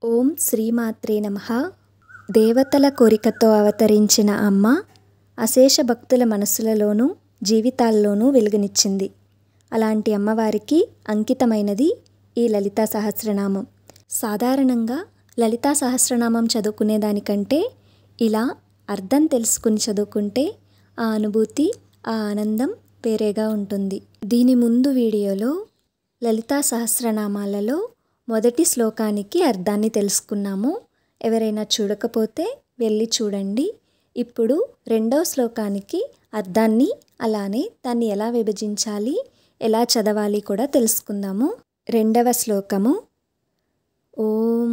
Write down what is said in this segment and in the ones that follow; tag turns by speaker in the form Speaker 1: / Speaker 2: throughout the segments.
Speaker 1: ఓం శ్రీమాత్రే నమః. దేవతల కోరికతో అవతరించిన అమ్మ అశేష భక్తుల మనస్సులలోనూ జీవితాల్లోనూ వెలుగునిచ్చింది. అలాంటి అమ్మవారికి అంకితమైనది ఈ లలితా సహస్రనామం. సాధారణంగా లలితా సహస్రనామం చదువుకునే దానికంటే ఇలా అర్థం తెలుసుకుని చదువుకుంటే ఆ అనుభూతి, ఆ ఆనందం వేరేగా ఉంటుంది. దీని ముందు వీడియోలో లలితా సహస్రనామాలలో మొదటి శ్లోకానికి అర్థాన్ని తెలుసుకున్నాము. ఎవరైనా చూడకపోతే వెళ్ళి చూడండి. ఇప్పుడు రెండవ శ్లోకానికి అర్థాన్ని, అలానే దాన్ని ఎలా విభజించాలి, ఎలా చదవాలి కూడా తెలుసుకుందాము. రెండవ శ్లోకము. ఓం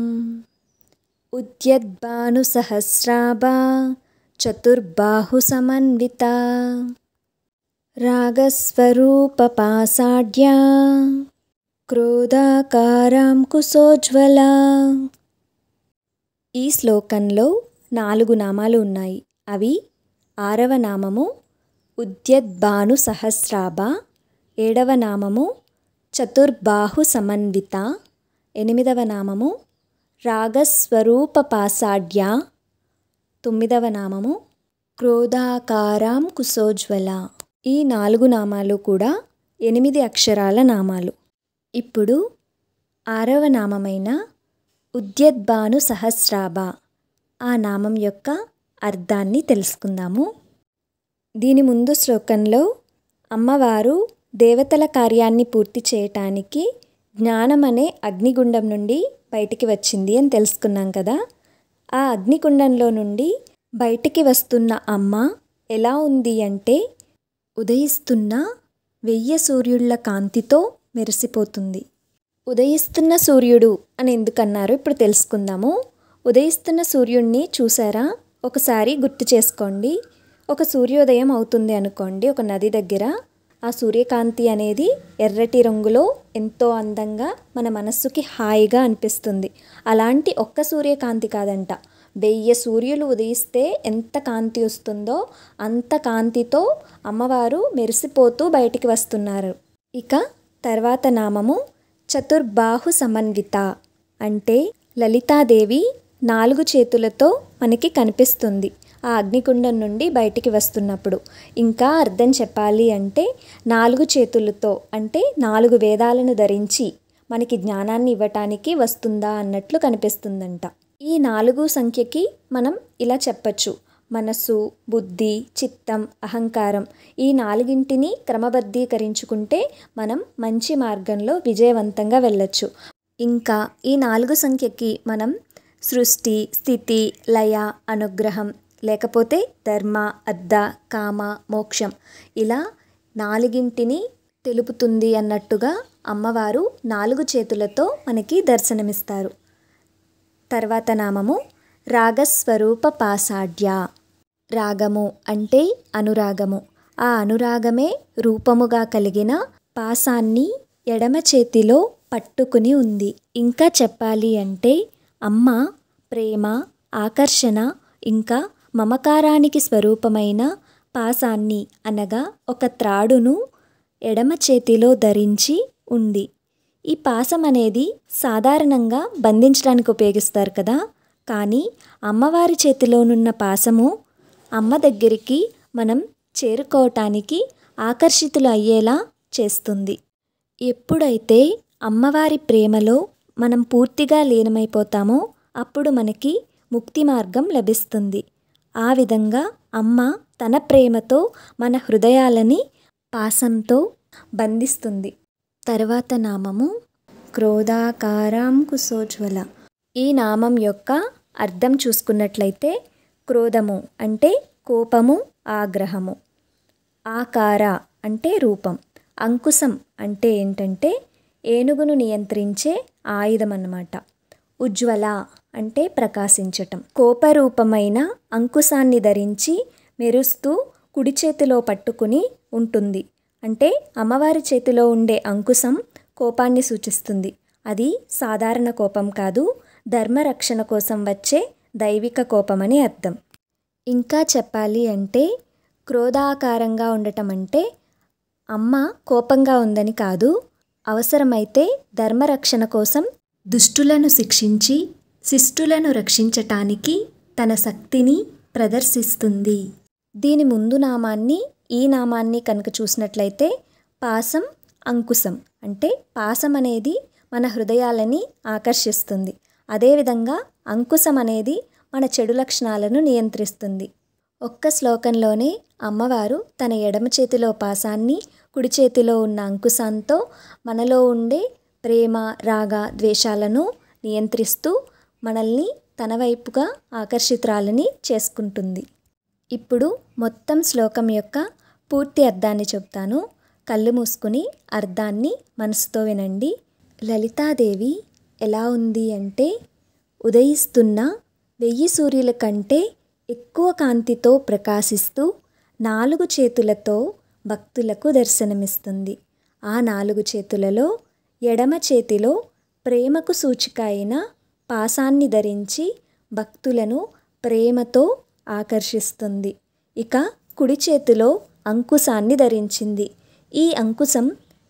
Speaker 1: ఉద్యద్భాను సహస్రాభా చతుర్బాహు సమన్విత రాగస్వరూప పాసాఢ్యా క్రోధాకారాం కుశోజ్వల. ఈ శ్లోకంలో 4 నామాలు ఉన్నాయి. అవి: 6వ నామము ఉద్యద్భాను సహస్రాభ, 7వ నామము చతుర్బాహు సమన్విత, 8వ నామము రాగస్వరూప పాసాఢ్య, 9వ నామము క్రోధాకారాం కుశోజ్వల. ఈ 4 నామాలు కూడా 8 అక్షరాల నామాలు. ఇప్పుడు 6వ నామమైన ఉద్యద్భాను సహస్రాభ, ఆ నామం యొక్క అర్థాన్ని తెలుసుకుందాము. దీని ముందు శ్లోకంలో అమ్మవారు దేవతల కార్యాన్ని పూర్తి చేయటానికి జ్ఞానం అనే అగ్నిగుండం నుండి బయటికి వచ్చింది అని తెలుసుకున్నాం కదా. ఆ అగ్నిగుండంలో నుండి బయటికి వస్తున్న అమ్మ ఎలా ఉంది అంటే ఉదయిస్తున్న 1000 సూర్యుళ్ళ కాంతితో మెరిసిపోతుంది. ఉదయిస్తున్న సూర్యుడు అని ఎందుకన్నారో ఇప్పుడు తెలుసుకుందాము. ఉదయిస్తున్న సూర్యుడిని చూసారా? ఒకసారి గుర్తు చేసుకోండి. ఒక సూర్యోదయం అవుతుంది అనుకోండి ఒక నది దగ్గర. ఆ సూర్యకాంతి అనేది ఎర్రటి రంగులో ఎంతో అందంగా మన మనస్సుకి హాయిగా అనిపిస్తుంది. అలాంటి ఒక్క సూర్యకాంతి కాదంట, 1000 సూర్యులు ఉదయిస్తే ఎంత కాంతి వస్తుందో అంత కాంతితో అమ్మవారు మెరిసిపోతూ బయటికి వస్తున్నారు. ఇక తర్వాత నామము చతుర్బాహు సమన్విత, అంటే లలితాదేవి 4 చేతులతో మనకి కనిపిస్తుంది ఆ అగ్నికుండం నుండి బయటికి వస్తున్నప్పుడు. ఇంకా అర్థం చెప్పాలి అంటే 4 చేతులతో అంటే 4 వేదాలను ధరించి మనకి జ్ఞానాన్ని ఇవ్వటానికి వస్తుందా అన్నట్లు కనిపిస్తుందంట. ఈ 4 సంఖ్యకి మనం ఇలా చెప్పచ్చు: మనసు, బుద్ధి, చిత్తం, అహంకారం. ఈ 4ంటిని క్రమబద్ధీకరించుకుంటే మనం మంచి మార్గంలో విజయవంతంగా వెళ్ళొచ్చు. ఇంకా ఈ 4 సంఖ్యకి మనం సృష్టి, స్థితి, లయ, అనుగ్రహం, లేకపోతే ధర్మ, అర్థ, కామ, మోక్షం, ఇలా 4ంటిని తెలుపుతుంది అన్నట్టుగా అమ్మవారు 4 చేతులతో మనకి దర్శనమిస్తారు. తర్వాత నామము రాగస్వరూప పాసాఢ్య. రాగము అంటే అనురాగము. ఆ అనురాగమే రూపముగా కలిగిన పాసాన్ని ఎడమ చేతిలో పట్టుకుని ఉంది. ఇంకా చెప్పాలి అంటే అమ్మ ప్రేమ, ఆకర్షణ, ఇంకా మమకారానికి స్వరూపమైన పాసాన్ని అనగా ఒక త్రాడును ఎడమ చేతిలో ధరించి ఉంది. ఈ పాసం అనేది సాధారణంగా బంధించడానికి ఉపయోగిస్తారు కదా, కానీ అమ్మవారి చేతిలోనున్న పాసము అమ్మ దగ్గరికి మనం చేరుకోవటానికి ఆకర్షితులు అయ్యేలా చేస్తుంది. ఎప్పుడైతే అమ్మవారి ప్రేమలో మనం పూర్తిగా లీనమైపోతామో అప్పుడు మనకి ముక్తి మార్గం లభిస్తుంది. ఆ విధంగా అమ్మ తన ప్రేమతో మన హృదయాలని పాసంతో బంధిస్తుంది. తర్వాత నామము క్రోధాకారాం కుశోజ్వల. ఈ నామం యొక్క అర్థం చూసుకున్నట్లయితే క్రోధము అంటే కోపము, ఆగ్రహము, ఆకార అంటే రూపం, అంకుశం అంటే ఏంటంటే ఏనుగును నియంత్రించే ఆయుధం అన్నమాట, ఉజ్వల అంటే ప్రకాశించటం. కోపరూపమైన అంకుశాన్ని ధరించి మెరుస్తూ కుడి చేతిలో పట్టుకుని ఉంటుంది. అంటే అమ్మవారి చేతిలో ఉండే అంకుశం కోపాన్ని సూచిస్తుంది. అది సాధారణ కోపం కాదు, ధర్మరక్షణ కోసం వచ్చే దైవిక కోపమని అర్థం. ఇంకా చెప్పాలి అంటే క్రోధాకారంగా ఉండటం అంటే అమ్మ కోపంగా ఉందని కాదు, అవసరమైతే ధర్మరక్షణ కోసం దుష్టులను శిక్షించి శిష్టులను రక్షించటానికి తన శక్తిని ప్రదర్శిస్తుంది. దీని ముందు నామాన్ని ఈ నామాన్ని కనుక చూసినట్లయితే పాసం అంకుశం, అంటే పాసం అనేది మన హృదయాలని ఆకర్షిస్తుంది. అదేవిధంగా అంకుశం అనేది మన చెడు లక్షణాలను నియంత్రిస్తుంది. ఒక్క శ్లోకంలోనే అమ్మవారు తన ఎడమ చేతిలో పాసాన్ని, కుడి చేతిలో ఉన్న అంకుశంతో మనలో ఉండే ప్రేమ, రాగ, ద్వేషాలను నియంత్రిస్తూ మనల్ని తన వైపుగా ఆకర్షితురాలని చేసుకుంటుంది. ఇప్పుడు మొత్తం శ్లోకం యొక్క పూర్తి అర్థాన్ని చెప్తాను. కళ్ళు మూసుకుని అర్థాన్ని మనసుతో వినండి. లలితాదేవి ఎలా ఉంది అంటే, ఉదయిస్తున్న 1000 సూర్యుల కంటే ఎక్కువ కాంతితో ప్రకాశిస్తూ 4 చేతులతో భక్తులకు దర్శనమిస్తుంది. ఆ 4 చేతులలో ఎడమ చేతిలో ప్రేమకు సూచిక అయిన పాసాన్ని ధరించి భక్తులను ప్రేమతో ఆకర్షిస్తుంది. ఇక కుడి చేతిలో అంకుశాన్ని ధరించింది. ఈ అంకుశం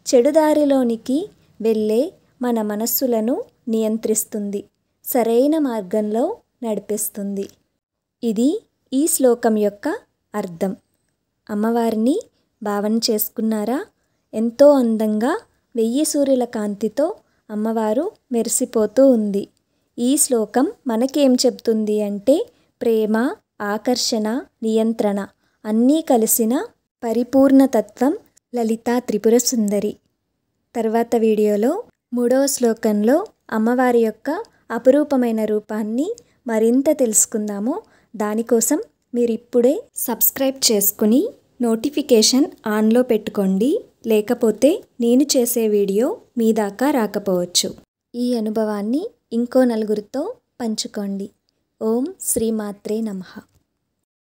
Speaker 1: చెడుదారిలోనికి వెళ్ళే మన మనస్సులను నియంత్రిస్తుంది, సరైన మార్గంలో నడిపిస్తుంది. ఇది ఈ శ్లోకం యొక్క అర్థం. అమ్మవారిని భావన చేసుకున్నారా? ఎంతో అందంగా 1000 సూర్యుల కాంతితో అమ్మవారు మెరిసిపోతూ ఉంది. ఈ శ్లోకం మనకేం చెప్తుంది అంటే, ప్రేమ, ఆకర్షణ, నియంత్రణ అన్నీ కలిసిన పరిపూర్ణతత్వం లలితా త్రిపుర సుందరి. తర్వాత వీడియోలో 3వ శ్లోకంలో అమ్మవారి యొక్క అపురూపమైన రూపాన్ని మరింత తెలుసుకుందాము. దానికోసం మీరు ఇప్పుడే సబ్స్క్రైబ్ చేసుకుని నోటిఫికేషన్ ఆన్లో పెట్టుకోండి. లేకపోతే నేను చేసే వీడియో మీ దాకా రాకపోవచ్చు. ఈ అనుభవాన్ని ఇంకో నలుగురితో పంచుకోండి. ఓం శ్రీమాత్రే నమః.